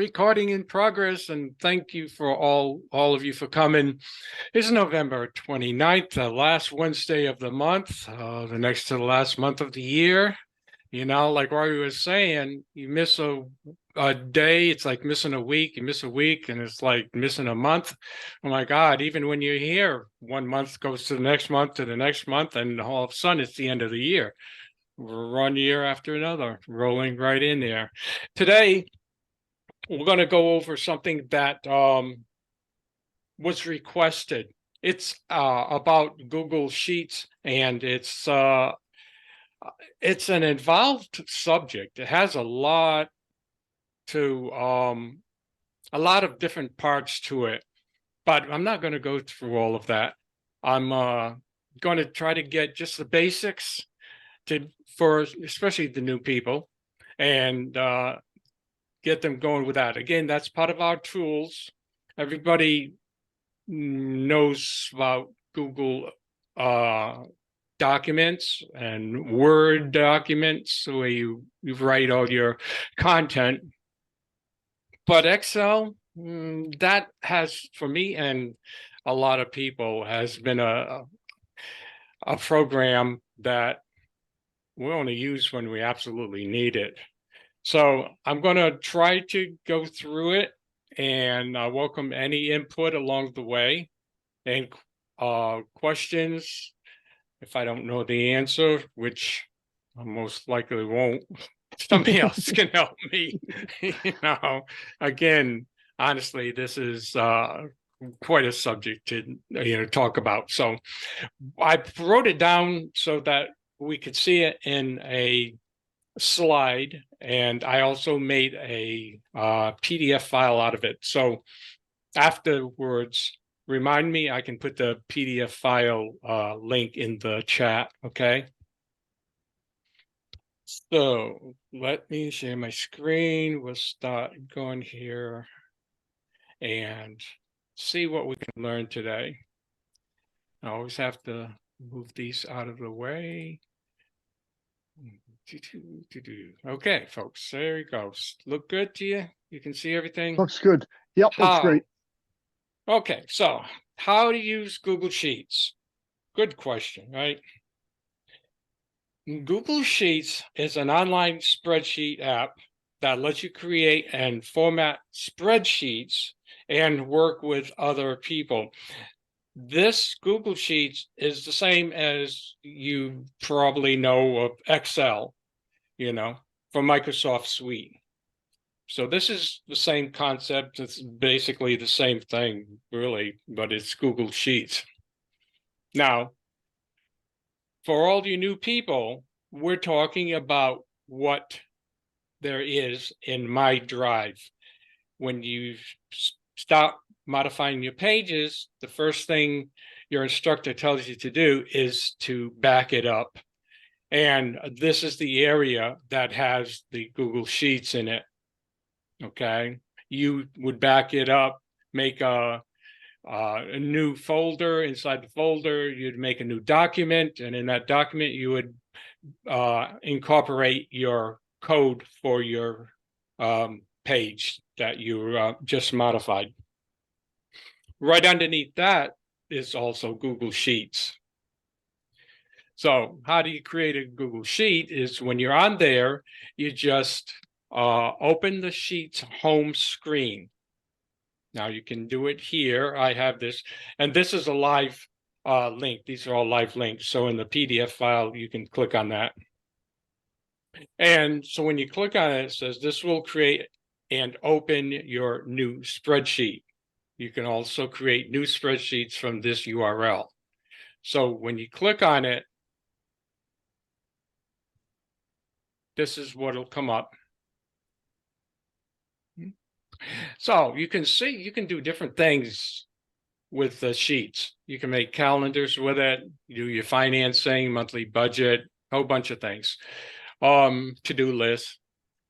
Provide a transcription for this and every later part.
Recording in progress, and thank you for all of you for coming. It's November 29th, the last Wednesday of the month, the next to the last month of the year. You know, like Rory was saying, you miss a day, it's like missing a week. You miss a week, and it's like missing a month. Oh my God, even when you're here, 1 month goes to the next month, to the next month, and all of a sudden it's the end of the year. We're one year after another, rolling right in there. Today, we're going to go over something that was requested. It's about Google Sheets, and it's an involved subject. It has a lot of different parts to it, but I'm not going to go through all of that. I'm going to try to get just the basics for especially the new people, and get them going with that. Again, that's part of our tools. Everybody knows about Google documents and Word documents, where you write all your content. But Excel, that has, for me and a lot of people, has been a program that we only use when we absolutely need it. So I'm going to try to go through it, and welcome any input along the way, and questions. If I don't know the answer, which I most likely won't, somebody else can help me. Again, honestly, this is quite a subject to talk about. So I wrote it down so that we could see it in a slide, and I also made a PDF file out of it. So afterwards, remind me, I can put the PDF file link in the chat, okay? So let me share my screen. We'll start going here and see what we can learn today. I always have to move these out of the way. Okay, folks, there it goes. Look good to you? You can see everything? Looks good. Yep, looks great. Okay, so how to use Google Sheets? Good question, right? Google Sheets is an online spreadsheet app that lets you create and format spreadsheets and work with other people. This Google Sheets is the same as you probably know of Excel, from Microsoft Suite. So this is the same concept. It's basically the same thing, really, but it's Google Sheets. Now, for all you new people, we're talking about what there is in My Drive. When you start modifying your pages, the first thing your instructor tells you to do is to back it up. And this is the area that has the Google Sheets in it. Okay, you would back it up, make a new folder. Inside the folder, you'd make a new document, and in that document, you would incorporate your code for your page that you just modified. Right underneath that is also Google Sheets. So how do you create a Google Sheet? Is when you're on there, you just open the Sheets home screen. Now you can do it here. I have this, and this is a live link. These are all live links. So in the PDF file, you can click on that. And so when you click on it, it says this will create and open your new spreadsheet. You can also create new spreadsheets from this URL. So when you click on it, this is what will come up. So you can see, you can do different things with the sheets. You can make calendars with it, do your financing, monthly budget, a whole bunch of things. To-do lists.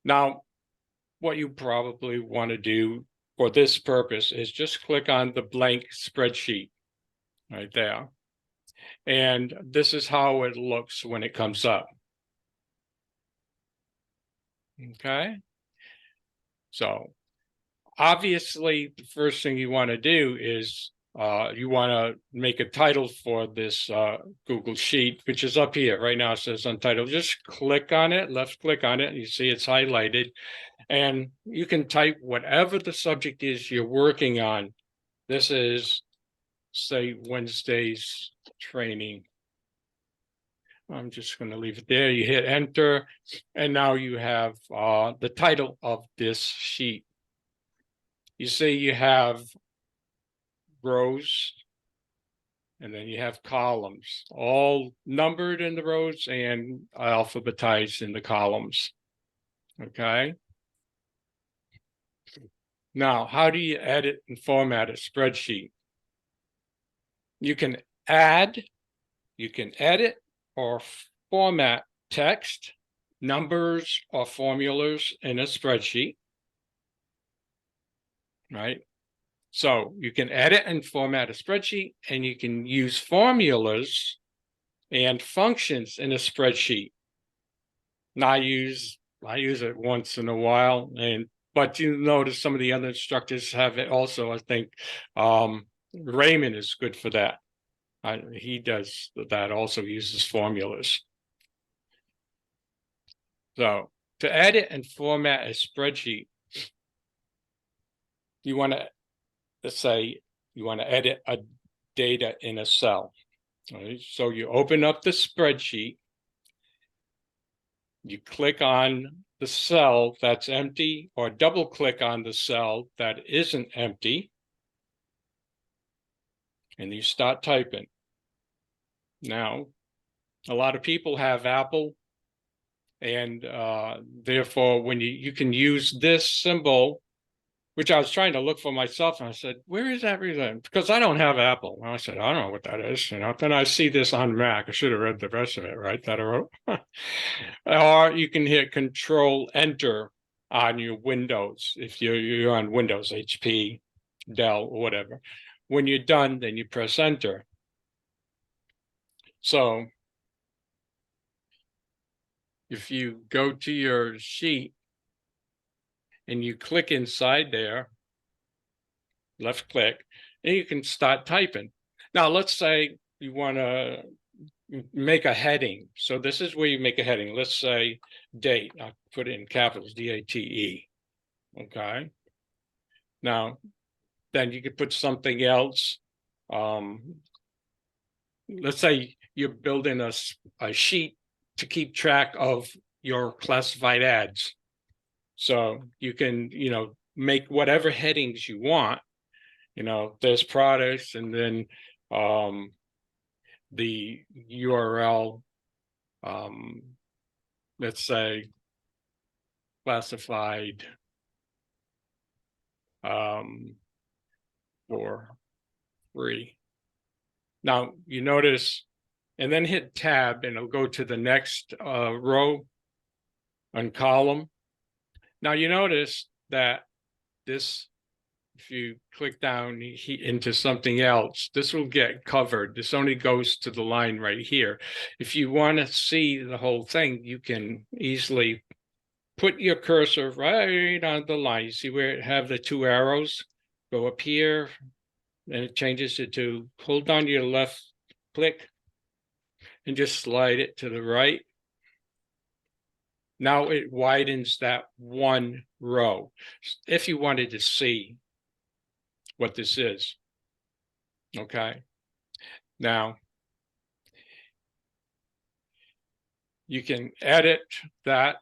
Now, what you probably want to do for this purpose is just click on the blank spreadsheet right there. And this is how it looks when it comes up. Okay. So obviously, the first thing you want to do is you want to make a title for this Google Sheet, which is up here. Right now it says Untitled. Just click on it, left click on it, and you see it's highlighted. And you can type whatever the subject is you're working on. This is, say, Wednesday's training. I'm just going to leave it there. You hit enter, and now you have the title of this sheet. You see you have rows, and then you have columns, all numbered in the rows and alphabetized in the columns. Okay. Now, how do you edit and format a spreadsheet? You can add, you can edit or format text, numbers, or formulas in a spreadsheet, right? So you can edit and format a spreadsheet, and you can use formulas and functions in a spreadsheet. Now I use it once in a while, but you notice some of the other instructors have it also. I think Raymond is good for that. He does that, also uses formulas. So to edit and format a spreadsheet, you want to, let's say you want to edit a data in a cell. Right? So you open up the spreadsheet, you click on the cell that's empty, or double click on the cell that isn't empty, and you start typing. Now, a lot of people have Apple, and therefore when you can use this symbol, which I was trying to look for myself, and I said, where is that reason? Because I don't have Apple. And I said, I don't know what that is. Then I see this on Mac. I should have read the rest of it, right? That I wrote. Or you can hit Control Enter on your Windows if you're on Windows, HP, Dell, or whatever. When you're done, then you press Enter. So if you go to your sheet and you click inside there, left click, and you can start typing. Now, let's say you want to make a heading. So this is where you make a heading. Let's say date. I'll put it in capitals, D-A-T-E. Okay. Now, then you could put something else. Let's say you're building a sheet to keep track of your classified ads. So you can, make whatever headings you want. There's products, and then the URL, let's say classified for free. Now you notice, and then hit tab, and it'll go to the next row and column. Now you notice that this, if you click down into something else, this will get covered. This only goes to the line right here. If you want to see the whole thing, you can easily put your cursor right on the line. You see where it have the two arrows? Go up here, and it changes it to hold down your left click and just slide it to the right. Now it widens that one row. If you wanted to see what this is. Okay. Now you can edit that.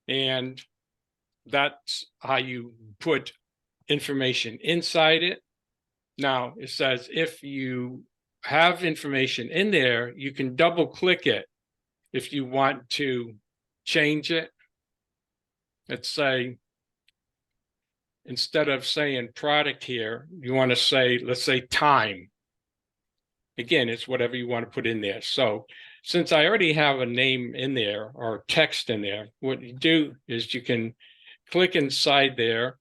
And that's how you put information inside it. Now it says if you have information in there, you can double click it if you want to change it. Let's say, instead of saying product here, you want to say, let's say time. Again, it's whatever you want to put in there. So since I already have a name in there or text in there, what you do is you can click inside there.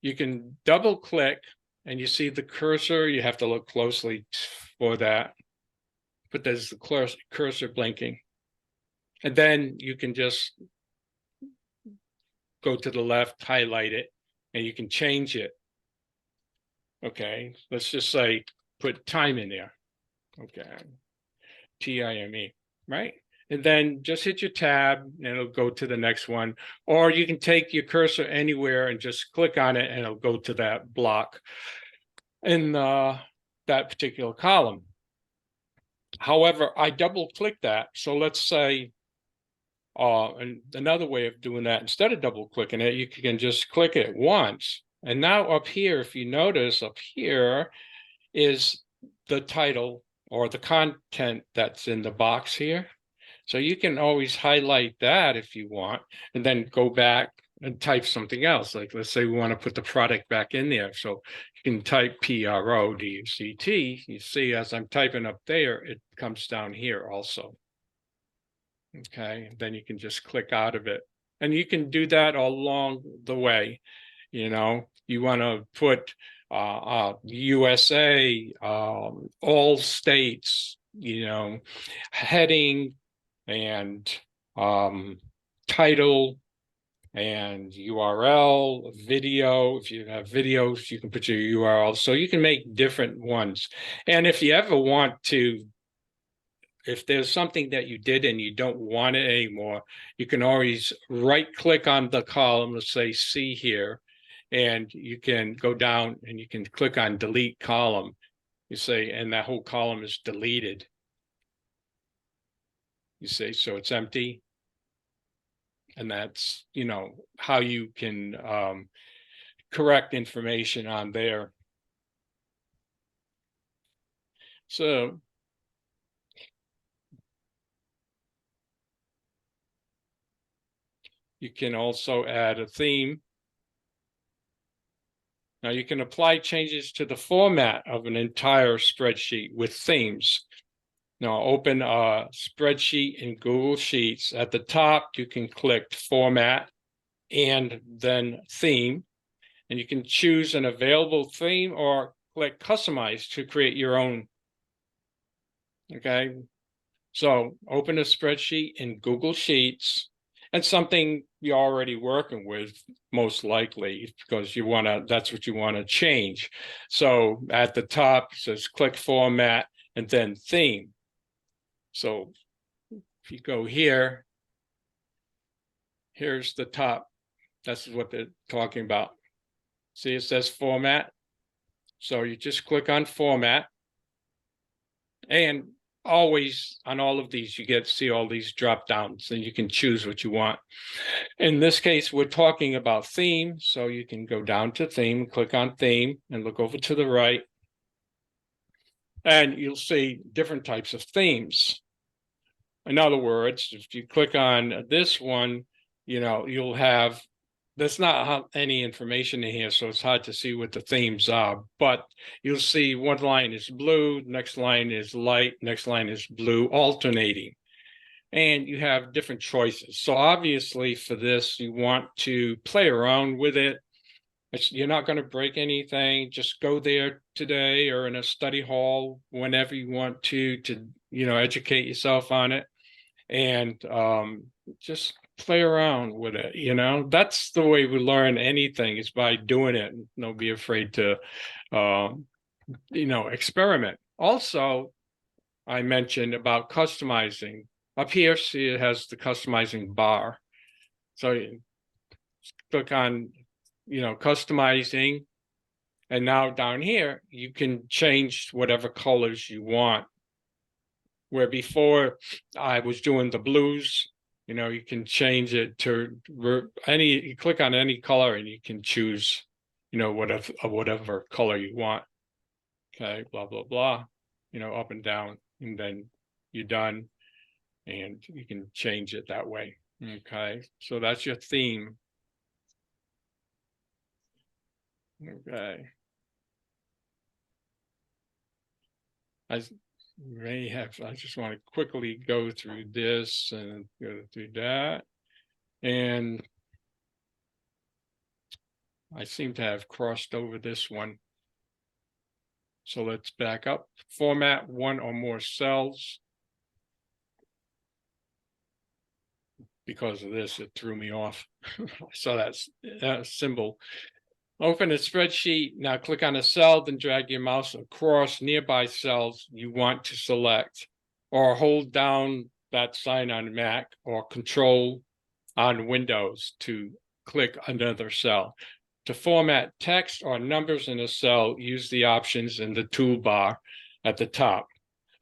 You can double click, and you see the cursor. You have to look closely for that. but there's the cursor blinking. And then you can just go to the left, highlight it, and you can change it. Okay, let's just say put time in there. Okay, TIME, right? And then just hit your tab and it'll go to the next one. Or you can take your cursor anywhere and just click on it and it'll go to that block in that particular column. However, I double click that. So let's say, and another way of doing that, instead of double clicking it, you can just click it once. And now up here, if you notice up here is the title or the content that's in the box here. So you can always highlight that if you want, and then go back and type something else. Like let's say we want to put the product back in there. So you can type PRODUCT. You see, as I'm typing up there, it comes down here also. Okay, then you can just click out of it. And you can do that all along the way. You know, you want to put USA, all states, you know, heading and title and URL, video. If you have videos, you can put your URL. So you can make different ones. And if you ever want to, if there's something that you did and you don't want it anymore, you can always right click on the column, let's say C here, and you can go down and you can click on delete column. You say, and that whole column is deleted. You say, so it's empty. And that's, you know, how you can correct information on there. So you can also add a theme. Now you can apply changes to the format of an entire spreadsheet with themes. Now open a spreadsheet in Google Sheets. At the top, you can click Format and then Theme. And you can choose an available theme or click Customize to create your own. Okay, so open a spreadsheet in Google Sheets and something you're already working with, most likely, because you want to, that's what you want to change. So at the top, it says click Format and then Theme. So if you go here, here's the top. This is what they're talking about. See, it says Format. So you just click on Format. And always on all of these, you get to see all these drop downs and you can choose what you want. In this case, we're talking about theme. So you can go down to theme, click on theme and look over to the right. And you'll see different types of themes. In other words, if you click on this one, you know, you'll have, there's not any information in here, so it's hard to see what the themes are, but you'll see one line is blue, next line is light, next line is blue, alternating. And you have different choices. So obviously for this, you want to play around with it. You're not going to break anything. Just go there today or in a study hall whenever you want to, you know, educate yourself on it. And just play around with it. You know, that's the way we learn anything, is by doing it. Don't be afraid to you know, experiment. Also, I mentioned about customizing. Up here, see, it has the customizing bar. So you click on, you know, customizing, and now down here you can change whatever colors you want. Where before I was doing the blues, you know, you can change it to any, you click on any color and you can choose, you know, whatever color you want. Okay, blah, blah, blah, you know, up and down, and then you're done and you can change it that way. Okay, so that's your theme. Okay. I may have, I just want to quickly go through this and go through that. And I seem to have crossed over this one. So let's back up. Format one or more cells. Because of this, it threw me off. So that's a symbol. Open a spreadsheet. Now click on a cell, then drag your mouse across nearby cells you want to select, or hold down that sign on Mac or Control on Windows to click another cell. To format text or numbers in a cell, use the options in the toolbar at the top.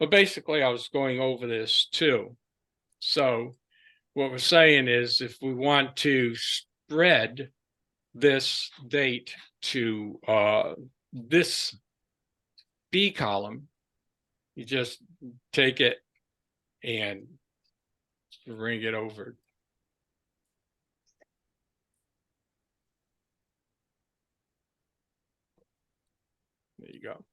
But basically, I was going over this too. So what we're saying is if we want to spread this date to this B column, you just take it and bring it over. There you go.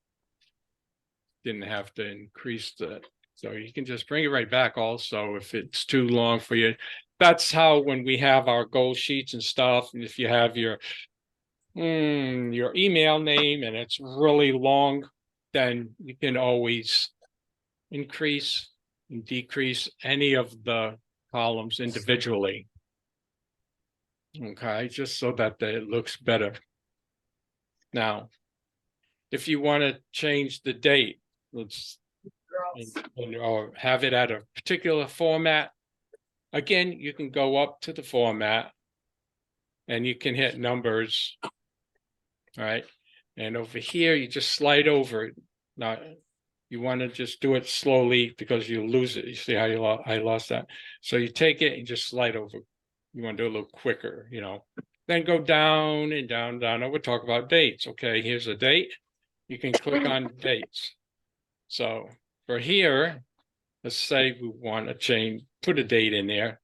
Didn't have to increase the, so you can just bring it right back also if it's too long for you. That's how when we have our goal sheets and stuff, and if you have your email name and it's really long, then you can always increase and decrease any of the columns individually. Okay, just so that it looks better. Now, if you want to change the date, let's or have it at a particular format, again, you can go up to the format and you can hit numbers. All right. And over here, you just slide over it. Now, you want to just do it slowly because you lose it. You see how I lost that. So you take it and just slide over. You want to do it a little quicker, you know. Then go down and down, down. Now we'll talk about dates. Okay, here's a date. You can click on dates. So for here, let's say we want to change, put a date in there.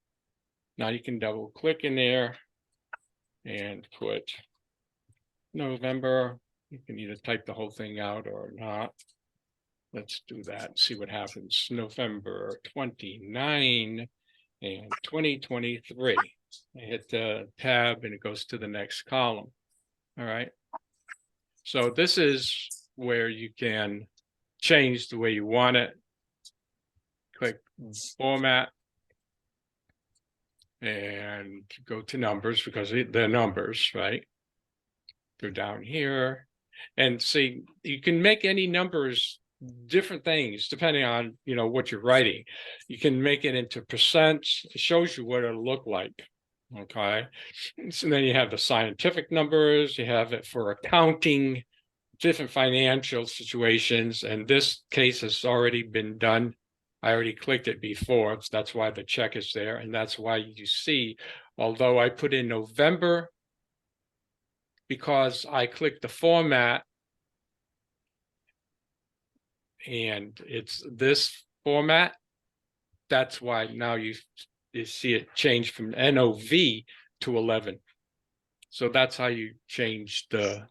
Now you can double click in there and put November. You can either type the whole thing out or not. Let's do that and see what happens. November 29 and 2023. I hit the tab and it goes to the next column. All right. So this is where you can change the way you want it. Click format and go to numbers because they're numbers, right? Go down here and see, you can make any numbers different things depending on, you know, what you're writing. You can make it into percents. It shows you what it'll look like. Okay. So then you have the scientific numbers, you have it for accounting, different financial situations. And this case has already been done. I already clicked it before. So that's why the check is there. And that's why you see, although I put in November, because I clicked the format and it's this format, that's why now you see it change from NOV to 11. So that's how you change the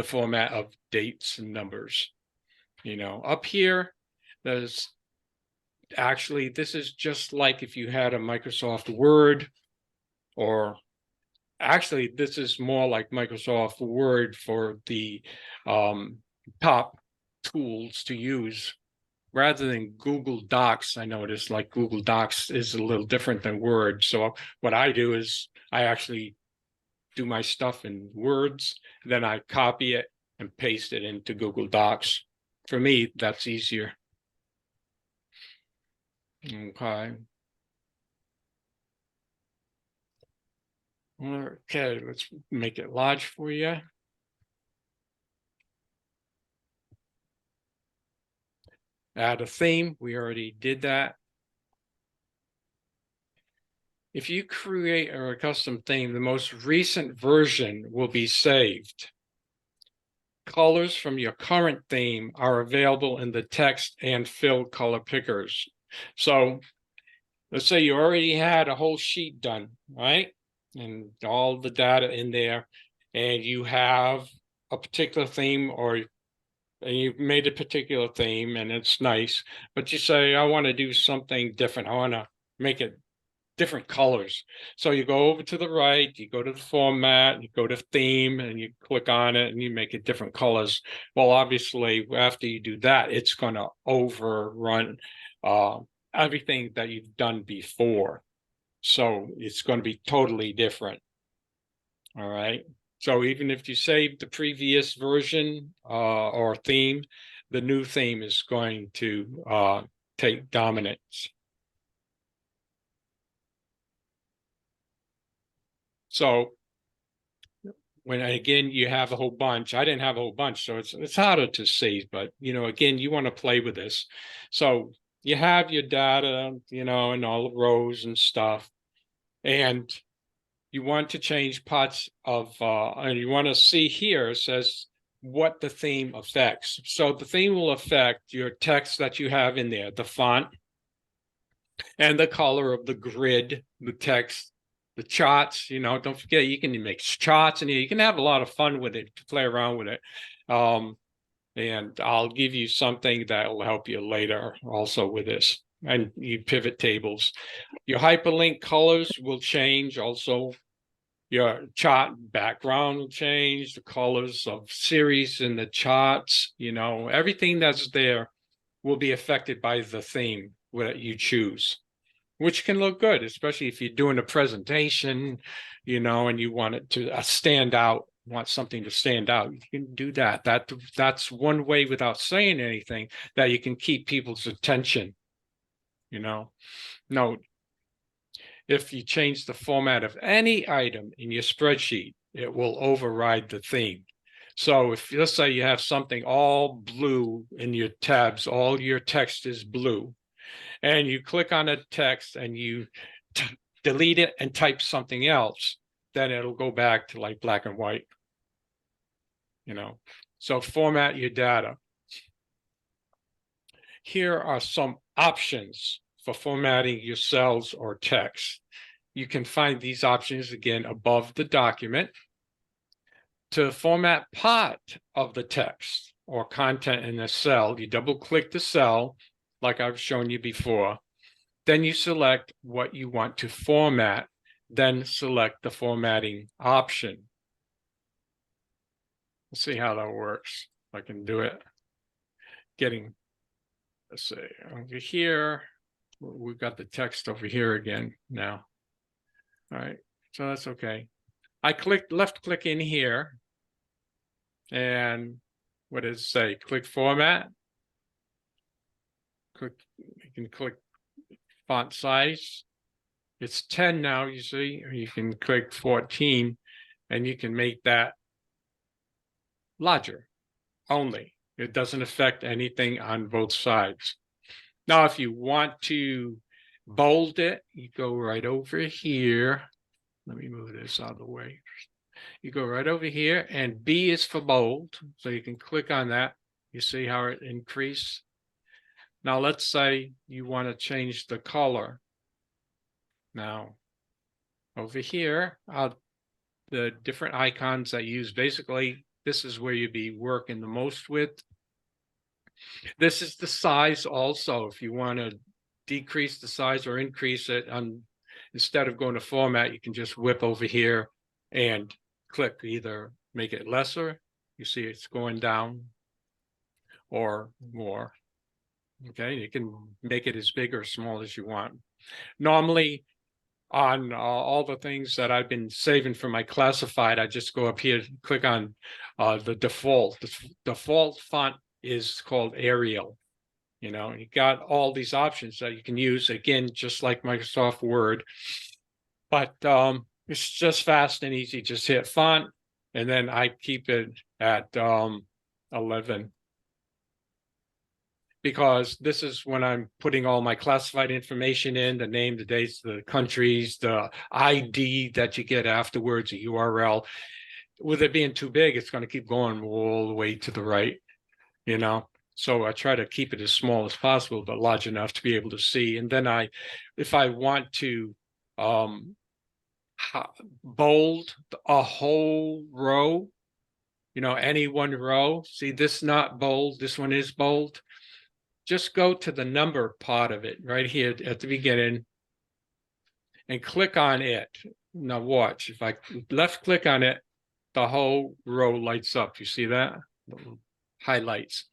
format of dates and numbers. You know, up here, there's actually, this is just like if you had a Microsoft Word, or actually, this is more like Microsoft Word for the top tools to use rather than Google Docs. I noticed like Google Docs is a little different than Word. So what I do is I actually do my stuff in Words, then I copy it and paste it into Google Docs. For me, that's easier. Okay. Okay, let's make it large for you. Add a theme. We already did that. If you create a custom theme, the most recent version will be saved. Colors from your current theme are available in the text and fill color pickers. So let's say you already had a whole sheet done, right? And all the data in there, and you have a particular theme, or you've made a particular theme and it's nice, but you say, I want to do something different. I want to make it different colors. So you go over to the right, you go to the format, you go to theme, and you click on it and you make it different colors. Well, obviously, after you do that, it's going to overrun everything that you've done before. So it's going to be totally different. All right. So even if you save the previous version or theme, the new theme is going to take dominance. So when again you have a whole bunch, I didn't have a whole bunch, so it's harder to see, but again, you want to play with this. So you have your data, and all the rows and stuff, and you want to change parts of and you want to see here, it says what the theme affects. So the theme will affect your text that you have in there, the font and the color of the grid, the text, the charts. Don't forget, you can make charts and you can have a lot of fun with it, to play around with it. And I'll give you something that will help you later also with this. And you pivot tables. Your hyperlink colors will change also. Your chart background will change, the colors of series in the charts, everything that's there will be affected by the theme that you choose, which can look good, especially if you're doing a presentation, and you want it to stand out, want something to stand out. You can do that. That's one way, without saying anything, that you can keep people's attention. Note, if you change the format of any item in your spreadsheet, it will override the theme. So if, let's say, you have something all blue in your tabs, all your text is blue, and you click on a text and you delete it and type something else, then it'll go back to like black and white. So format your data. Here are some options for formatting your cells or text. You can find these options again above the document. To format part of the text or content in a cell, you double click the cell like I've shown you before. Then you select what you want to format, then select the formatting option. Let's see how that works. I can do it. Let's see, over here, we've got the text over here again now. All right, so that's okay. I left click in here, and what does it say? Click format. You can click font size. It's 10 now, you see, or you can click 14 and you can make that larger only. It doesn't affect anything on both sides. Now, if you want to bold it, you go right over here. Let me move this out of the way. You go right over here, and B is for bold. So you can click on that. You see how it increased. Now, let's say you want to change the color. Now, over here, the different icons I use, basically, this is where you'd be working the most with. This is the size also. If you want to decrease the size or increase it, instead of going to format, you can just whip over here and click either make it lesser. You see it's going down, or more. Okay, you can make it as big or small as you want. Normally, on all the things that I've been saving for my classified, I just go up here, click on the default. The default font is called Arial. You got all these options that you can use, again, just like Microsoft Word. But it's just fast and easy. Just hit font, and then I keep it at 11. Because this is when I'm putting all my classified information in, the name, the dates, the countries, the ID that you get afterwards, a URL. With it being too big, it's going to keep going all the way to the right, So I try to keep it as small as possible, but large enough to be able to see. And then if I want to bold a whole row, any one row, see this not bold, this one is bold. Just go to the number part of it right here at the beginning and click on it. Now watch, if I left click on it, the whole row lights up. You see that? Highlights.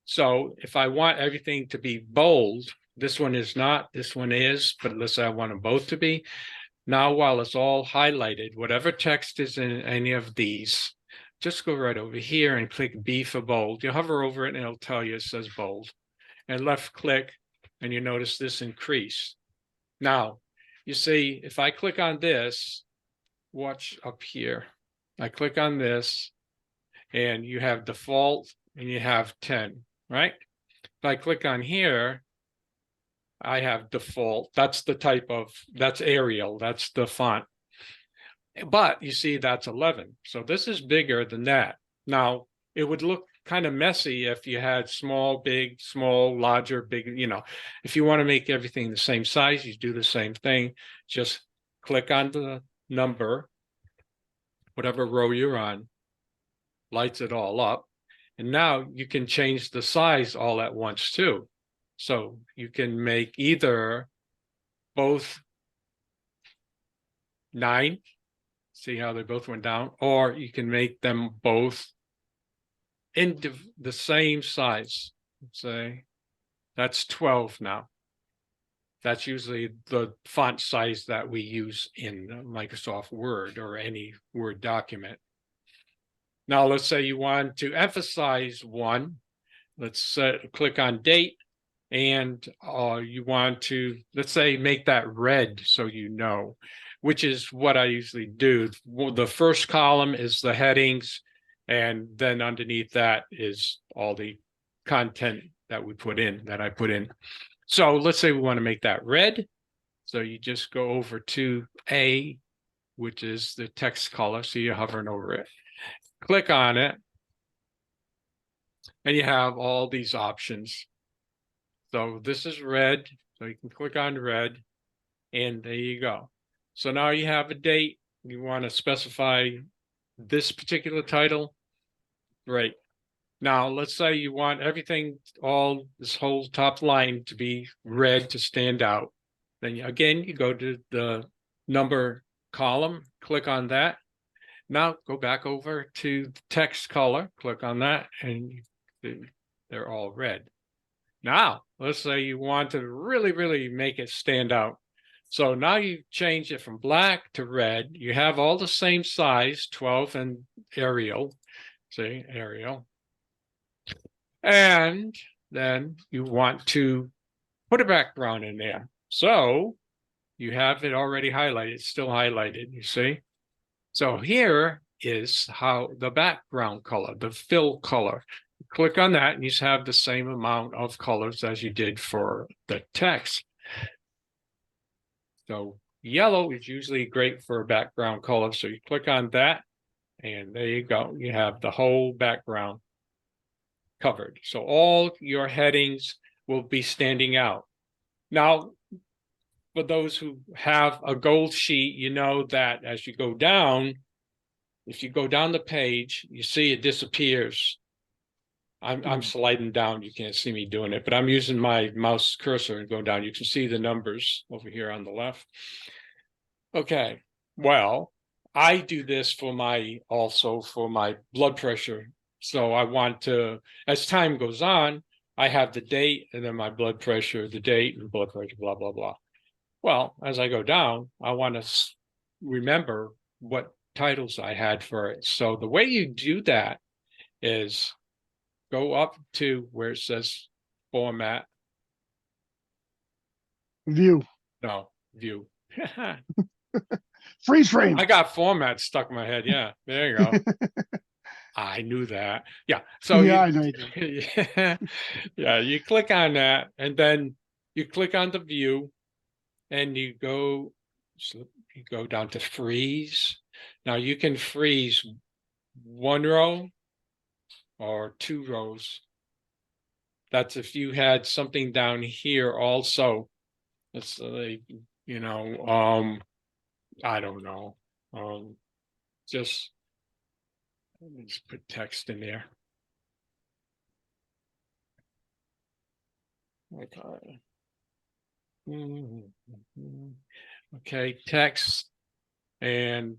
So if I want everything to be bold, this one is not, this one is, but let's say I want them both to be. Now, while it's all highlighted, whatever text is in any of these, just go right over here and click B for bold. You hover over it and it'll tell you it says bold. And left click, and you notice this increase. Now, you see, if I click on this, watch up here. I click on this, and you have default, and you have 10, right? If I click on here, I have default. That's the type of, that's Arial, that's the font. But you see, that's 11. So this is bigger than that. Now, it would look kind of messy if you had small, big, small, larger, big, if you want to make everything the same size, you do the same thing. Just click on the number, whatever row you're on, lights it all up. And now you can change the size all at once too. So you can make either both 9, see how they both went down, or you can make them both in the same size. Say that's 12 now. That's usually the font size that we use in Microsoft Word or any Word document. Now, let's say you want to emphasize one. Let's click on date, and you want to, let's say, make that red so you know, which is what I usually do. Well, the first column is the headings, and then underneath that is all the content that we put in, that I put in. So let's say we want to make that red. So you just go over to A, which is the text color. So you're hovering over it. Click on it, and you have all these options. So this is red, so you can click on red, and there you go. So now you have a date. You want to specify this particular title. Great. Now, let's say you want everything, all this whole top line to be red to stand out. Then again, you go to the number column, click on that. Now go back over to the text color, click on that, and they're all red. Now, let's say you want to really, really make it stand out. So now you change it from black to red. You have all the same size, 12 and Arial. See, Arial. And then you want to put a background in there. So you have it already highlighted, it's still highlighted, you see? So here is how the background color, the fill color. Click on that and you have the same amount of colors as you did for the text. So yellow is usually great for a background color. So you click on that and there you go. You have the whole background covered. So all your headings will be standing out. Now, for those who have a gold sheet, you know that as you go down, if you go down the page, you see it disappears. I'm sliding down. You can't see me doing it, but I'm using my mouse cursor and going down. You can see the numbers over here on the left. Okay, well, I do this also for my blood pressure. So I want to, as time goes on, I have the date and then my blood pressure, the date and blood pressure, blah, blah, blah. Well, as I go down, I want to remember what titles I had for it. So the way you do that is go up to where it says format. View. No, view. Freeze frame. I got format stuck in my head. Yeah, there you go. I knew that. Yeah. So yeah, I know you do. yeah, you click on that and then you click on the view and you go down to freeze. Now you can freeze one row or 2 rows. That's if you had something down here also. Let's say, I don't know. Just let's put text in there. Okay. Okay, text, and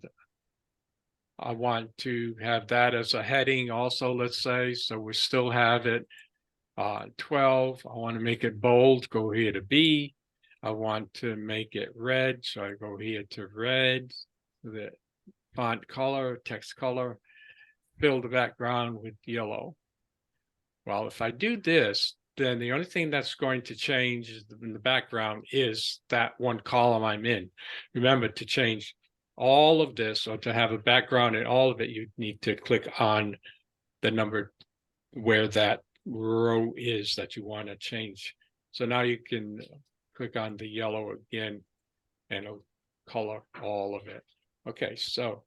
I want to have that as a heading also, let's say, so we still have it 12. I want to make it bold, go here to B. I want to make it red, so I go here to red, the font color, text color, fill the background with yellow. Well, if I do this, then the only thing that's going to change in the background is that one column I'm in. Remember, to change all of this or to have a background in all of it, you need to click on the number where that row is that you want to change. So now you can click on the yellow again and it'll color all of it. Okay, so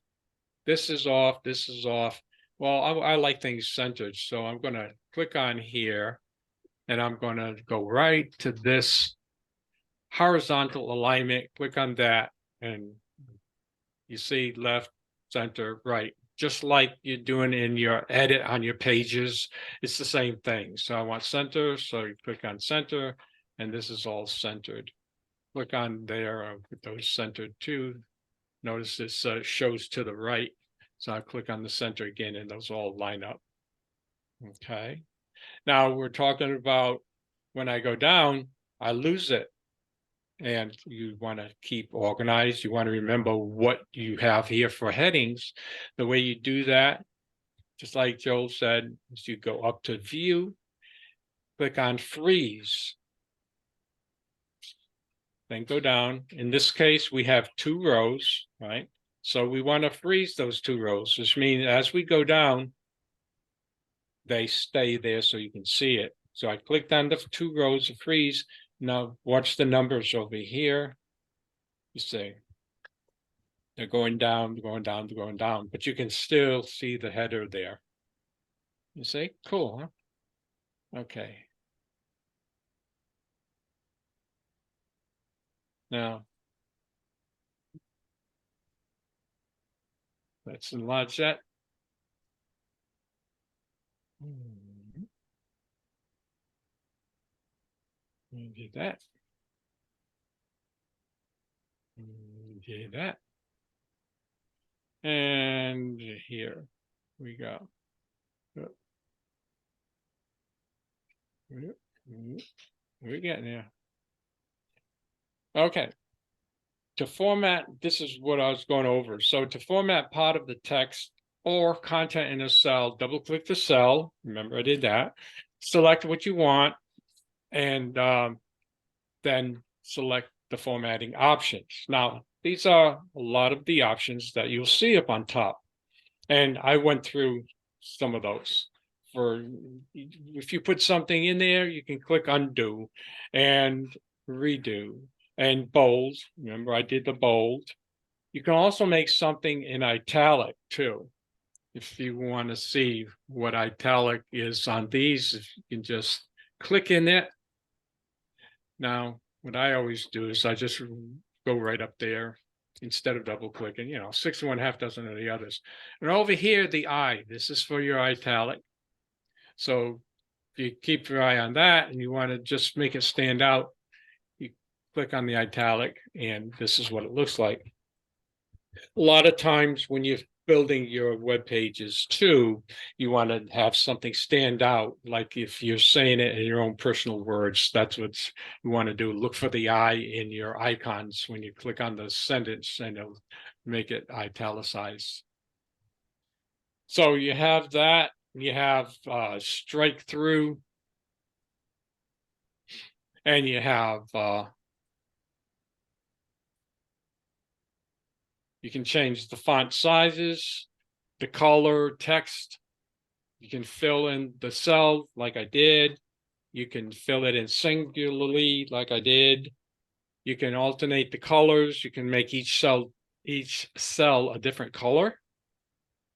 this is off, this is off. Well, I like things centered, so I'm going to click on here and I'm going to go right to this horizontal alignment, click on that, and you see left, center, right. Just like you're doing in your edit on your pages, it's the same thing. So I want center, so you click on center, and this is all centered. Click on there, with those centered too. Notice this shows to the right. So I click on the center again, and those all line up. Okay. Now we're talking about when I go down, I lose it. And you want to keep organized. You want to remember what you have here for headings. The way you do that, just like Joel said, is you go up to view, click on freeze, then go down. In this case, we have 2 rows, right? So we want to freeze those 2 rows, which means as we go down, they stay there so you can see it. So I clicked on the 2 rows of freeze. Now watch the numbers over here. You see, they're going down, going down, going down, but you can still see the header there. You see? Cool, huh? Okay. Now, let's enlarge that. Do that. Do that. And here we go. We're getting there. Okay. To format, this is what I was going over. So to format part of the text or content in a cell, double click the cell. Remember, I did that. Select what you want, and then select the formatting options. Now, these are a lot of the options that you'll see up on top. And I went through some of those. For if you put something in there, you can click undo and redo and bold. Remember, I did the bold. You can also make something in italic too. If you want to see what italic is on these, you can just click in it. Now, what I always do is I just go right up there instead of double clicking, 6 1/2 dozen of the others. And over here, the I, this is for your italic. So if you keep your eye on that and you want to just make it stand out, you click on the italic and this is what it looks like. A lot of times when you're building your web pages too, you want to have something stand out. Like if you're saying it in your own personal words, that's what you want to do. Look for the I in your icons when you click on the sentence, and it'll make it italicized. So you have that. You have strike through, and you have you can change the font sizes, the color, text. You can fill in the cell like I did. You can fill it in singularly like I did. You can alternate the colors. You can make each cell a different color.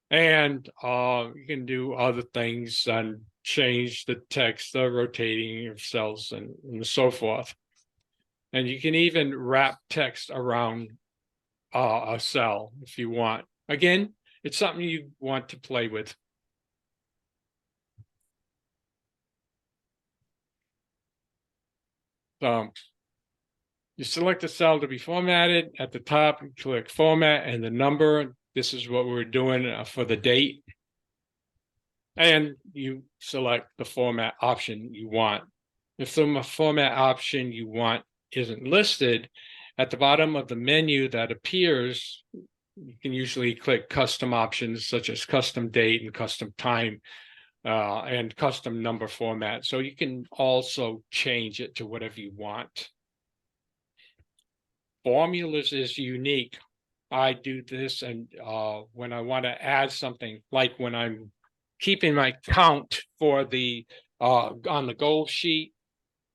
And you can do other things and change the text, the rotating of cells, and so forth. And you can even wrap text around a cell if you want. Again, it's something you want to play with. You select the cell to be formatted. At the top, you click format and the number. This is what we're doing for the date. And you select the format option you want. If the format option you want isn't listed, at the bottom of the menu that appears, you can usually click custom options such as custom date and custom time and custom number format. So you can also change it to whatever you want. Formulas is unique. I do this, and when I want to add something, like when I'm keeping my count for the on the goal sheet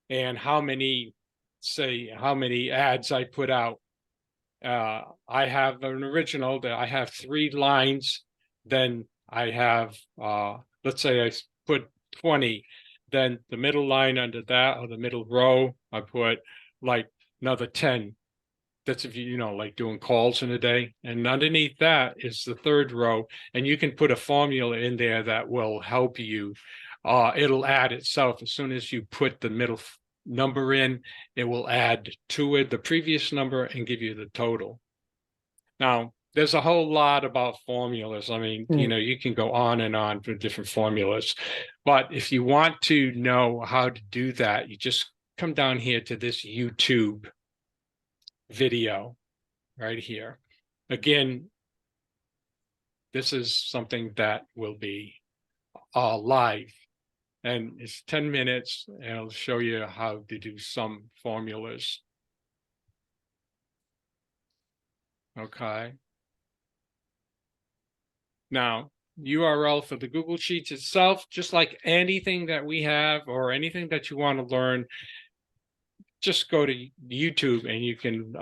and how many ads I put out. I have an original that I have 3 lines. Then I have let's say I put 20. Then the middle line under that, or the middle row, I put like another 10. That's if you know, like doing calls in a day. And underneath that is the 3rd row, and you can put a formula in there that will help you. It'll add itself as soon as you put the middle number in. It will add to it the previous number and give you the total. Now, there's a whole lot about formulas. I mean, you know, you can go on and on for different formulas, but if you want to know how to do that, you just come down here to this YouTube video right here. Again, this is something that will be live, and it's 10 minutes, and I'll show you how to do some formulas. Okay. Now, URL for the Google Sheets itself, just like anything that we have or anything that you want to learn, just go to YouTube and you can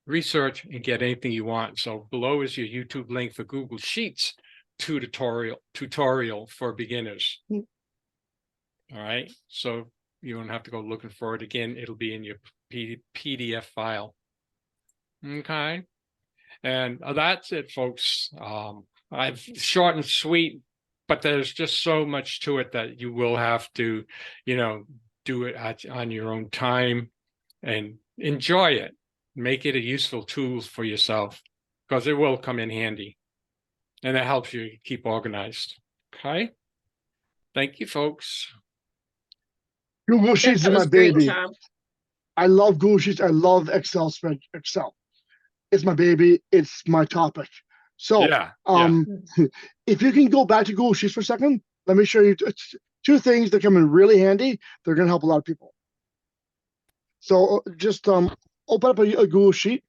research and get anything you want. So below is your YouTube link for Google Sheets tutorial for beginners. All right, so you don't have to go looking for it again. It'll be in your PDF file. Okay, and that's it, folks. I've short and sweet, but there's just so much to it that you will have to, you know, do it on your own time and enjoy it. Make it a useful tool for yourself, because it will come in handy, and it helps you keep organized. Okay. Thank you, folks. Google Sheets is my baby. I love Google Sheets. I love Excel. It's my baby. It's my topic. So, Yeah. if you can go back to Google Sheets for a second, let me show you 2 things that come in really handy. They're going to help a lot of people. So just open up a Google Sheet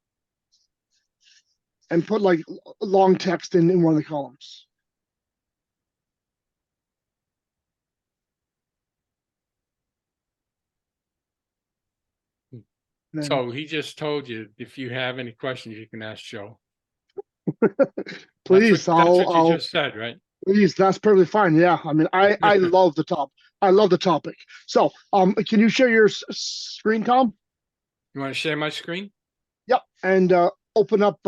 and put like long text in one of the columns. So he just told you, if you have any questions, you can ask Joe. Please, that's what you just said, right? Please, that's perfectly fine. Yeah, I mean, I love the topic. So, can you share your screen, Tom? You want to share my screen? Yep, and open up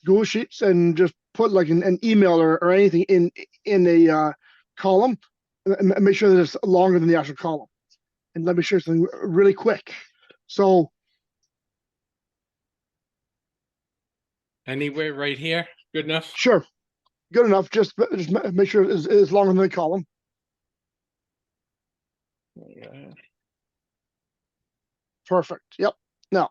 Google Sheets and just put like an email or anything in a column. And make sure that it's longer than the actual column. And let me share something really quick. So, anywhere right here, good enough? Sure, good enough. Just make sure it's longer than the column. Yeah. Perfect. Yep. Now,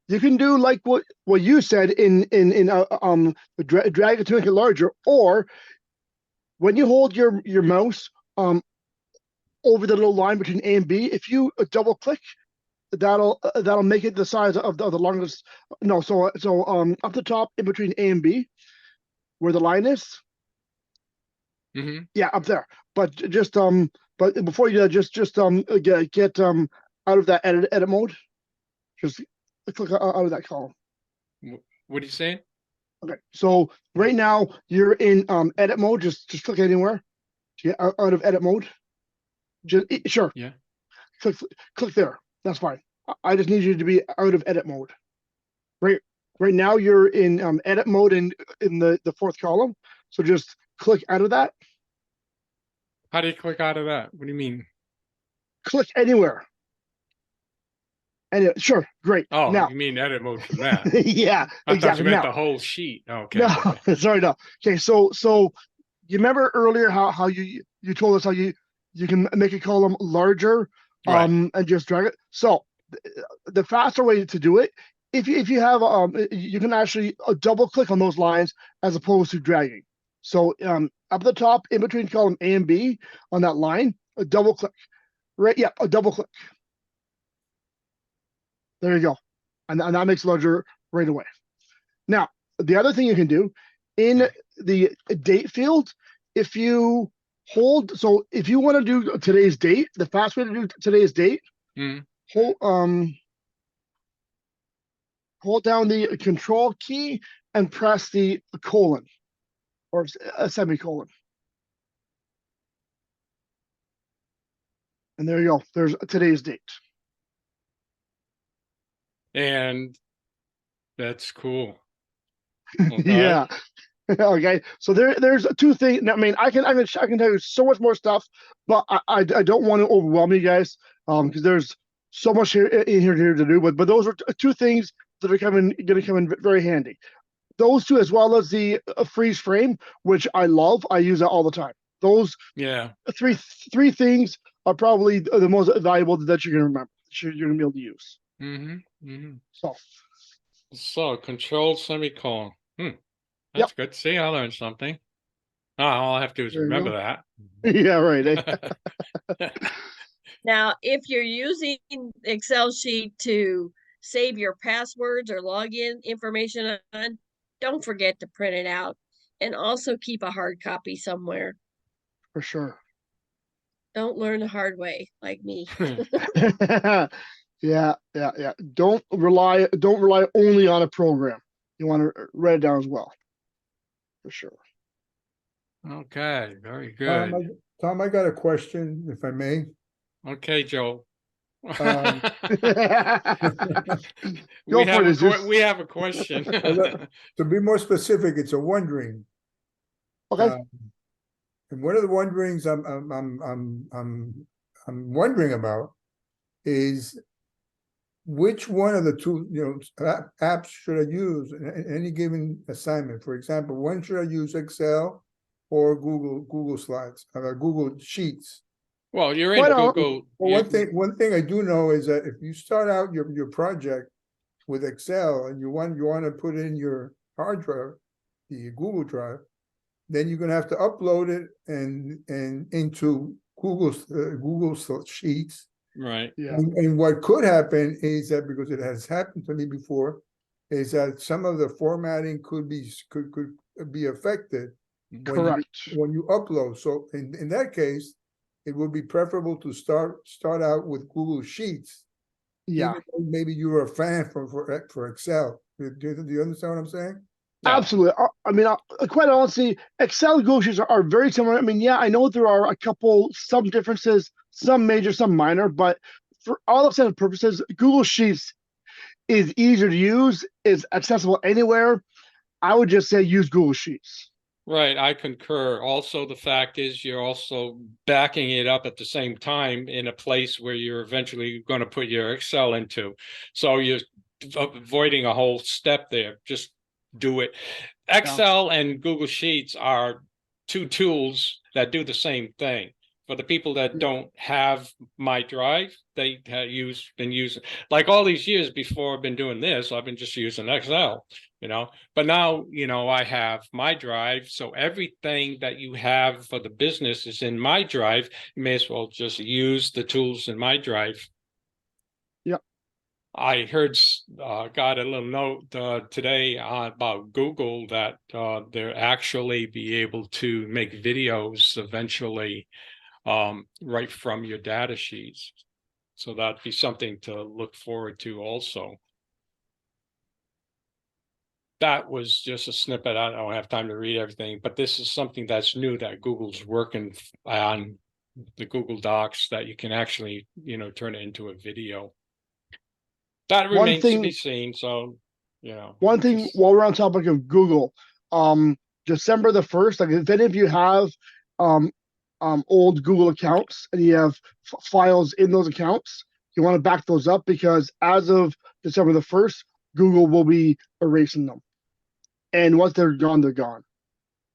you can do like what you said drag it to make it larger, or when you hold your mouse over the little line between A and B, if you double click, that'll make it the size of the longest. No, so up the top in between A and B, where the line is. Yeah, up there. But just but before you do that, get out of that edit mode. Just click out of that column. What are you saying? Okay, so right now you're in edit mode. Just click anywhere to get out of edit mode. Just sure. Yeah. Click there. That's fine. I just need you to be out of edit mode. Right now you're in edit mode in the 4th column. So just click out of that. How do you click out of that? What do you mean? Click anywhere. Anyway, sure, great. Oh, Now, you mean edit mode from that? yeah, I thought you exactly. meant Now, the whole sheet. no, Okay, okay. sorry, no. Okay, so you remember earlier how you told us how you can make a column larger, Right. and just drag it. So the faster way to do it, if you have you can actually double click on those lines as opposed to dragging. So up at the top in between column A and B on that line, a double click. Right, yeah, a double click. There you go. And that makes it larger right away. Now, the other thing you can do in the date field, if you so if you want to do today's date, the fast way to do today's date, Mm. hold hold down the control key and press the colon or a semicolon. And there you go. There's today's date. And that's cool. Okay. Yeah. Okay. So there's two things. I mean, I can tell you so much more stuff, but I don't want to overwhelm you guys because there's so much here to do. But those are two things that are going to come in very handy. Those two, as well as the freeze frame, which I love. I use that all the time. Those Yeah. three three things are probably the most valuable that you're going to remember. That you're going to be able to use. Mm-hmm. Mm-hmm. So, So control semicolon. yep. That's good. See, I learned something. Oh, all I have to do is There you remember go. that. Yeah, right. Now, if you're using Excel sheet to save your passwords or login information on, don't forget to print it out and also keep a hard copy somewhere. For sure. Don't learn the hard way like me. Yeah. Don't rely only on a program. You want to write it down as well. For sure. Okay, very Tom, good. Tom, I got a question, if I may. Okay, Joe. Um, Go for it, Jesus. We have a question. To be more specific, it's a wondering. Okay. And one of the wonderings I'm wondering about is which one of the two, apps should I use in any given assignment? For example, when should I use Excel or Google Slides, Google Sheets? Well, you're Quite in on. Google. Well, one thing I do know is that if you start out your project with Excel and you want to put in your hard drive, the Google Drive, then you're going to have to upload it and into Google Sheets. Right. Yeah. And what could happen is that, because it has happened to me before, is that some of the formatting could be affected Correct. when you upload. So in that case, it would be preferable to start out with Google Sheets. Yeah. Even though maybe you're a fan for Excel. Do you understand what I'm saying? Yeah. Absolutely. I mean, quite honestly, Excel and Google Sheets are very similar. I mean, yeah, I know there are some differences, some major, some minor, but for all intents and purposes, Google Sheets is easier to use, is accessible anywhere. I would just say use Google Sheets. Right, I concur. Also, the fact is you're also backing it up at the same time in a place where you're eventually going to put your Excel into. So you're avoiding a whole step there. Just do it. Excel and Google Sheets are two tools that do the same thing. For the people that don't have my drive, they been using, like all these years before I've been doing this, I've been just using Excel, but now, I have my drive. So everything that you have for the business is in my drive. You may as well just use the tools in my drive. Yep. I heard, got a little note today about Google that they'll actually be able to make videos eventually right from your data sheets. So that'd be something to look forward to also. That was just a snippet. I don't have time to read everything, but this is something that's new that Google's working on, the Google Docs, that you can actually, turn it into a video. That remains to be seen. So, one thing while we're on topic of Google, December the 1st, like if any of you have old Google accounts and you have files in those accounts, you want to back those up because as of December the 1st, Google will be erasing them. And once they're gone, they're gone.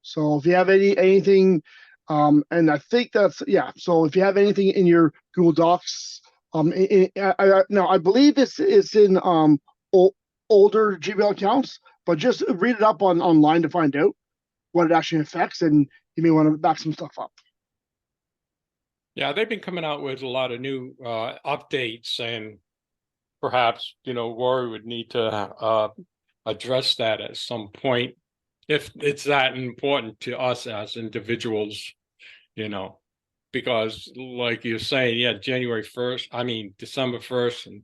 So if you have anything, and I think that's, yeah. So if you have anything in your Google Docs, I believe it's in older Gmail accounts, but just read it up online to find out what it actually affects, and you may want to back some stuff up. Yeah, they've been coming out with a lot of new updates, and perhaps, Rory would need to address that at some point if it's that important to us as individuals, because like you're saying, yeah, January 1st, December 1st, and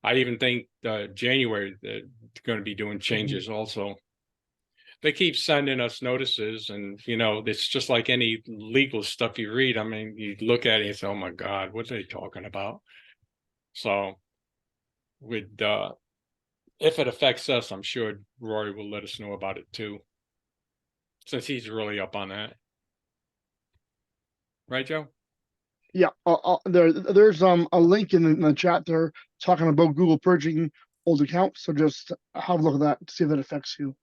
I even think January they're going to be doing changes also. They keep sending us notices, and it's just like any legal stuff you read. You look at it and say, oh my God, what are they talking about? So with if it affects us, I'm sure Rory will let us know about it too, since he's really up on that. Right, Joe? Yeah, there's a link in the chat there talking about Google purging old accounts. So just have a look at that to see if it affects you.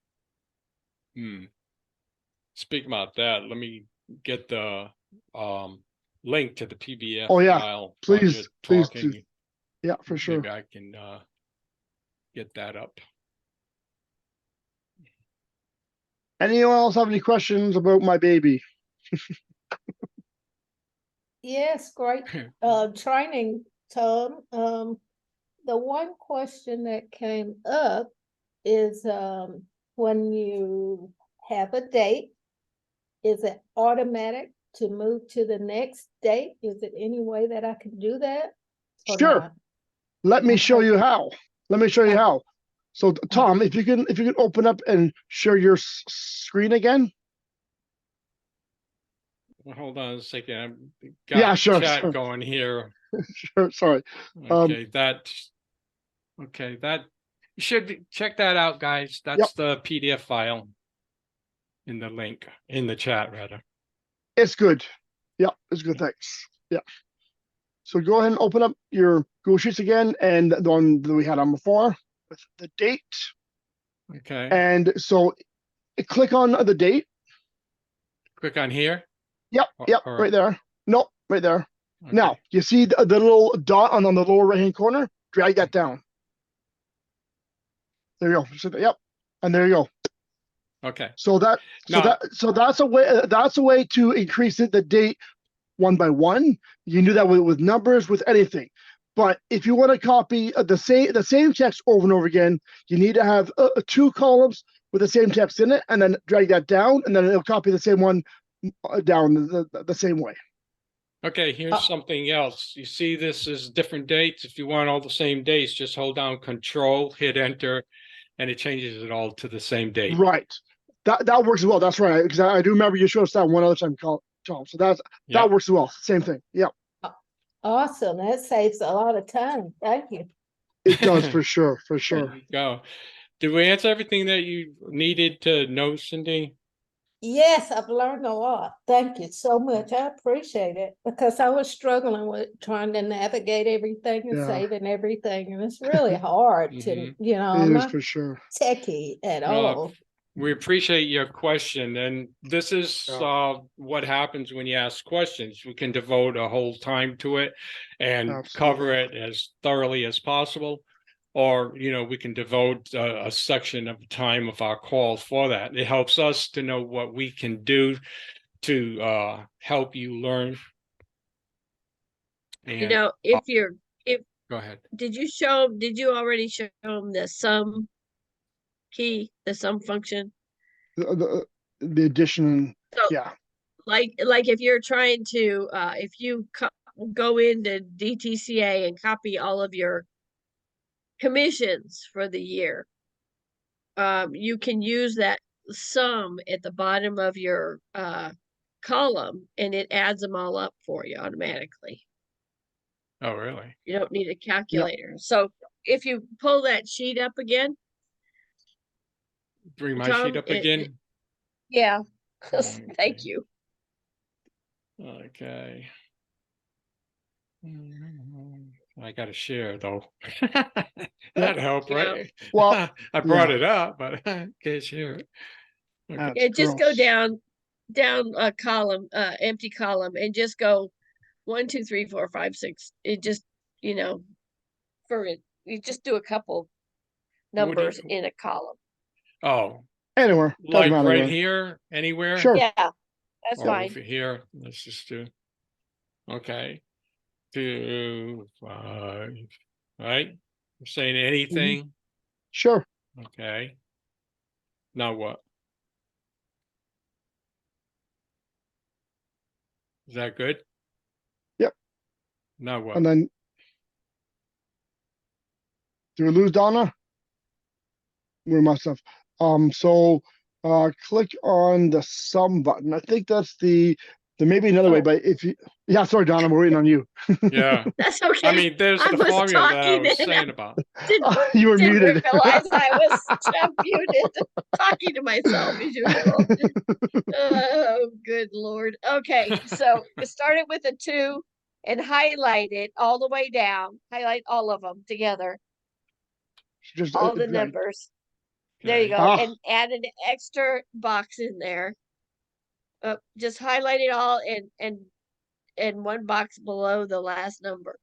Speaking about that, let me get the link to the PDF file. Please do. Yeah, for sure. Maybe I can get that up. Anyone else have any questions about my baby? Yes, great training, Tom. The one question that came up is when you have a date, is it automatic to move to the next date? Is it any way that I can do that? Sure. Not? Let me show you how. So Tom, Okay. if you can open up and share your screen again. Well, hold on a second. I've Yeah, got sure. chat going here. Sure, sorry. Okay, that you should check that out, guys. That's the PDF file in the link in the chat, rather. It's good. Yeah, it's good. Thanks. Yeah. So go ahead and open up your Google Sheets again, and the one that we had on before with the date. Okay. And so click on the date. Click on here. Yep, right there. Nope, right there. Okay. Now, you see the little dot on the lower right-hand corner? Drag that down. There you go. Yep, and there you go. Okay. So that's a way to increase the date one by one. You can do that with numbers, with anything. But if you want to copy the same text over and over again, you need to have 2 columns with the same text in it, and then drag that down, and then it'll copy the same one down the same way. Okay, here's something else. You see this is different dates. If you want all the same dates, just hold down Control, hit Enter, and it changes it all to the same date. Right. That works as well. That's right. Because I do remember you showed us that one other time, Tom. So that works as well. Same thing. Yeah. Awesome. That saves a lot of time. Thank you. It does for sure. For There sure. you go. Did we answer everything that you needed to know, Cindy? Yes, I've learned a lot. Thank you so much. I appreciate it because I was struggling with trying to navigate everything and saving everything. And it's really hard to, I'm It is not for sure. techie at all. We appreciate your question. And this is what happens when you ask questions. We can devote a whole time to it and cover it as thoroughly as possible. Or, we can devote a section of time of our call for that. It helps us to know what we can do to help you learn. And, go ahead. Did you already show them the sum key, the sum function? The addition. So, like if you're trying to, if you go into DTCA and copy all of your commissions for the year, you can use that sum at the bottom of your column, and it adds them all up for you automatically. Oh, really? You don't need a calculator. So if you pull that sheet up again, bring my sheet up again. Yeah. Thank you. Okay. I gotta share though. That'd help, Yeah. right? Well, I brought yeah. it up, but I can't share it. Okay. That's Yeah, just go gross. down a column, empty column, and just go 1, 2, 3, 4, 5, 6. It just, you know, for it, you just do a couple What do numbers you, in a column. oh, Anywhere, doesn't like matter right where. here, anywhere? Sure. Yeah, that's Or fine. over here, let's just do, okay. 2, 5, right? I'm saying anything, Sure. okay. Now what? Is that good? Yep. Now what? And then, do we lose Donna? Where myself. So click on the sum button. I think that's there may be another way, Oh. but if you, yeah, sorry, Donna, we're waiting on you. Yeah, That's okay. I mean, there's I the was formula that I talking was and saying I about. You were didn't muted. realize I was muted, talking to myself as usual. Oh, good Lord. Okay, so start it with a 2 and highlight it all the way down. Highlight all of them together, Just all the right. numbers. There you Okay. go. Ah, And add an extra box in there. Just highlight it all and one box below the last number.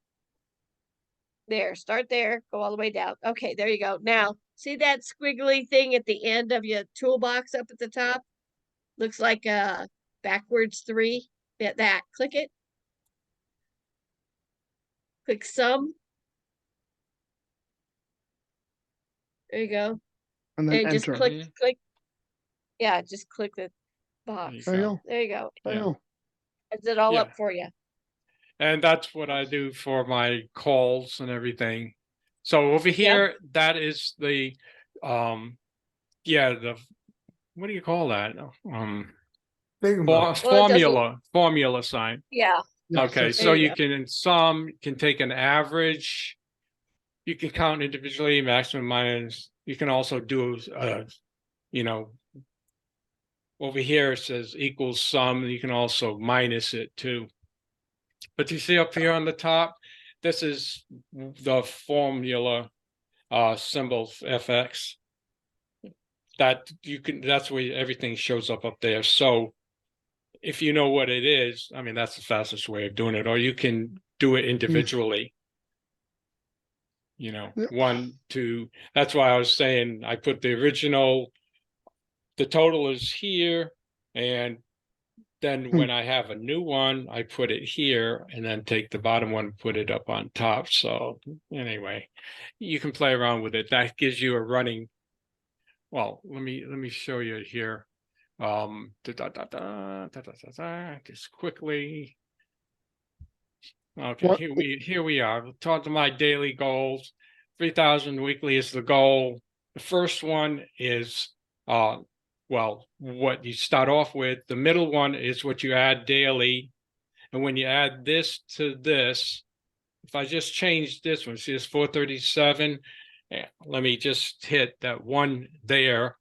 There, start there, go all the way down. Okay, there you go. Now, see that squiggly thing at the end of your toolbox up at the top? Looks like a backwards 3. That, click it. Click sum. There you go. and then And just enter. click. Yeah, just click the There box. you There you go. go. There you go. There you Yeah. go. Is it all Yeah. up for you? And that's what I do for my calls and everything. So over here, that is the, yeah, the, what do you call that? Figma. Well, it doesn't. Formula sign. Yeah, Yes, Okay, yes. so There you you can, in some, can take an average. You can count individually, maximum, minus. You can also do, you know, over here it says equals sum. You can also minus it too. But you see up here on the top, this is the formula symbol FX. That you can, that's where everything shows up there. So if you know what it is, I mean, that's the fastest way of doing it, or you can do it individually. You know, Yep. 1, 2, that's why I was saying I put the original, the total is here, and then when I have a new one, I put it here and then take the bottom one, put it up on top. So anyway, you can play around with it. That gives you a running. Well, let me show you here. Just quickly. Okay, What? here we are. We'll talk to my daily goals. 3,000 weekly is the goal. The first one is well, what you start off with. The middle one is what you add daily. And when you add this to this, if I just change this one, see it's 437. Let me just hit that one there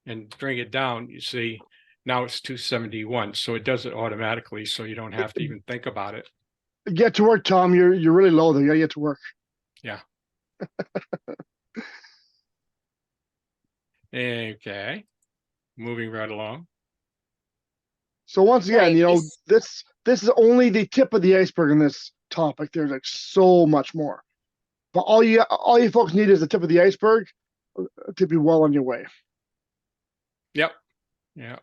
and bring it down. You see, now it's 271. So it does it automatically. So you don't have to even think about it. Get to work, Tom. You're really low there. You gotta get to work. Yeah. Okay. Moving right along. So once again, nice. this is only the tip of the iceberg in this topic. There's like so much more. But all you folks need is the tip of the iceberg to be well on your way. Yep. Yeah.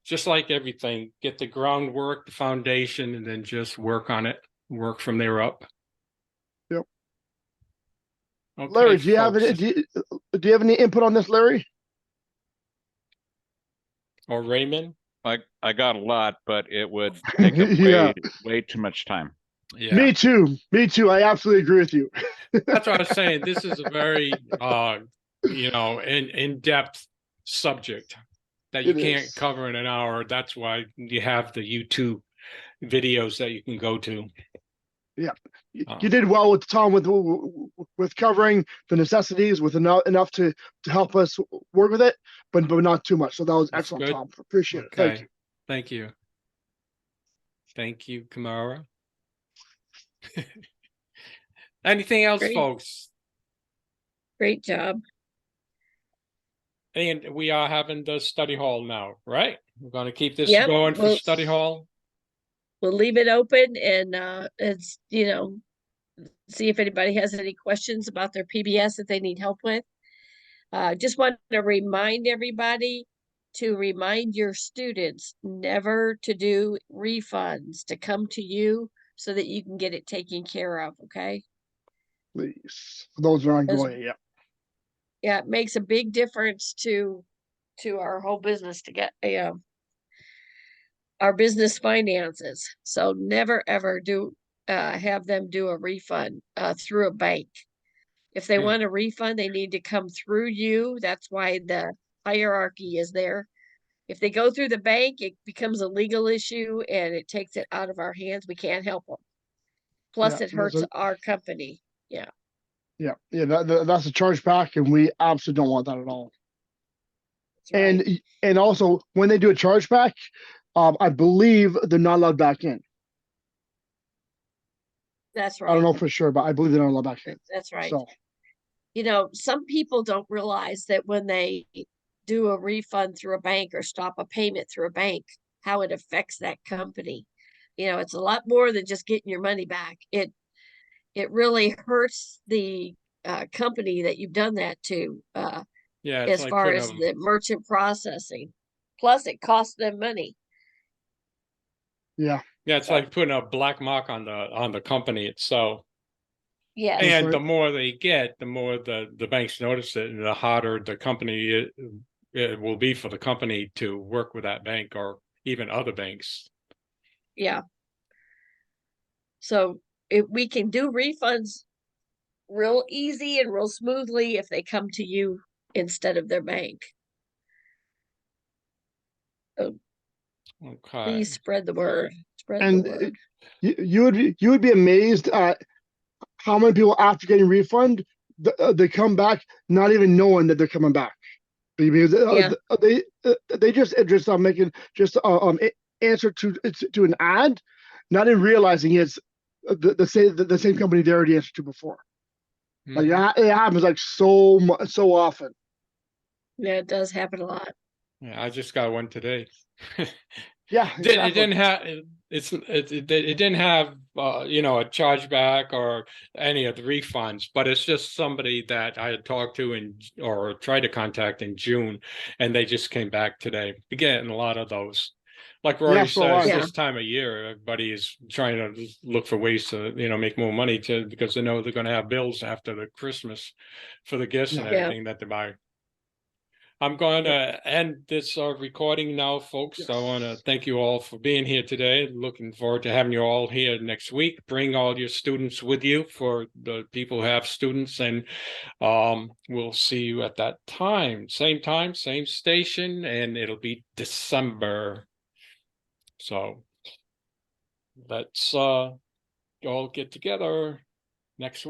Just like everything, get the groundwork, the foundation, and then just work on it. Work from there up. Yep. Okay, Larry, do you have any input on this, Larry? or Raymond? I got a lot, but it would take up Yeah. way too much time. Yeah. Me too. Me too. I absolutely agree with you. That's what I was saying. This is a very in-depth subject that you It can't is. cover in an hour. That's why you have the YouTube videos that you can go to. Yeah. You did well with Tom with covering the necessities with enough to help us work with it, but not too much. So that was That's excellent, good. Tom. Appreciate it. Thank you. Thank you. Thank you, Kamara. Anything else, Great. folks? Great job. And we are having the study hall now, right? We're gonna keep this Yep, going for well- study hall. We'll leave it open and it's, see if anybody has any questions about their PBS that they need help with. Just want to remind everybody to remind your students never to do refunds, to come to you so that you can get it taken care of, okay? Please, for those who are ongoing, yeah. Yeah, it makes a big difference to our whole business to get our business finances. So never ever have them do a refund through a bank. If they Hmm. want a refund, they need to come through you. That's why the hierarchy is there. If they go through the bank, it becomes a legal issue and it takes it out of our hands. We can't help them. Plus, Yeah, it hurts our company. Yeah. Yeah, that's a charge back, and we absolutely don't want that at all. That's right. And also when they do a chargeback, I believe they're not allowed back in. That's I don't right. know for sure, but I believe they're not allowed back in. That's right. So Some people don't realize that when they do a refund through a bank or stop a payment through a bank, how it affects that company. It's a lot more than just getting your money back. It really hurts the company that you've done that to, Yeah, it's as like far putting as a, the merchant processing. Plus, it costs them money. yeah, yeah, it's like putting a black mark on the company itself. Yes. That's And right. the more they get, the more the banks notice it, and the harder the company it will be for the company to work with that bank or even other banks. Yeah. So we can do refunds real easy and real smoothly if they come to you instead of their bank. So Okay. please spread the word. Spread the And word. you would be amazed at how many people after getting refund they come back not even knowing that they're coming back because Yeah. they just making just answer to an ad, not even realizing it's the same company they already answered to before. Like Mhm. it happens like so often. Yeah, it does happen a lot. Yeah, I just got one today. Yeah, It exactly. didn't have it didn't have a chargeback or any of the refunds, but it's just somebody that I had talked to or tried to contact in June, and they just came back today. We're getting a lot of those. Like Rory Yeah, so says, Yeah. this time of year, everybody is trying to look for ways to make more money because they know they're going to have bills after the Christmas for the gifts and Yeah. everything that they buy. I'm going to end this recording now, folks. I want to Yes. thank you all for being here today. Looking forward to having you all here next week. Bring all your students with you for the people who have students, and we'll see you at that time, same station, and it'll be December. So let's all get together next week.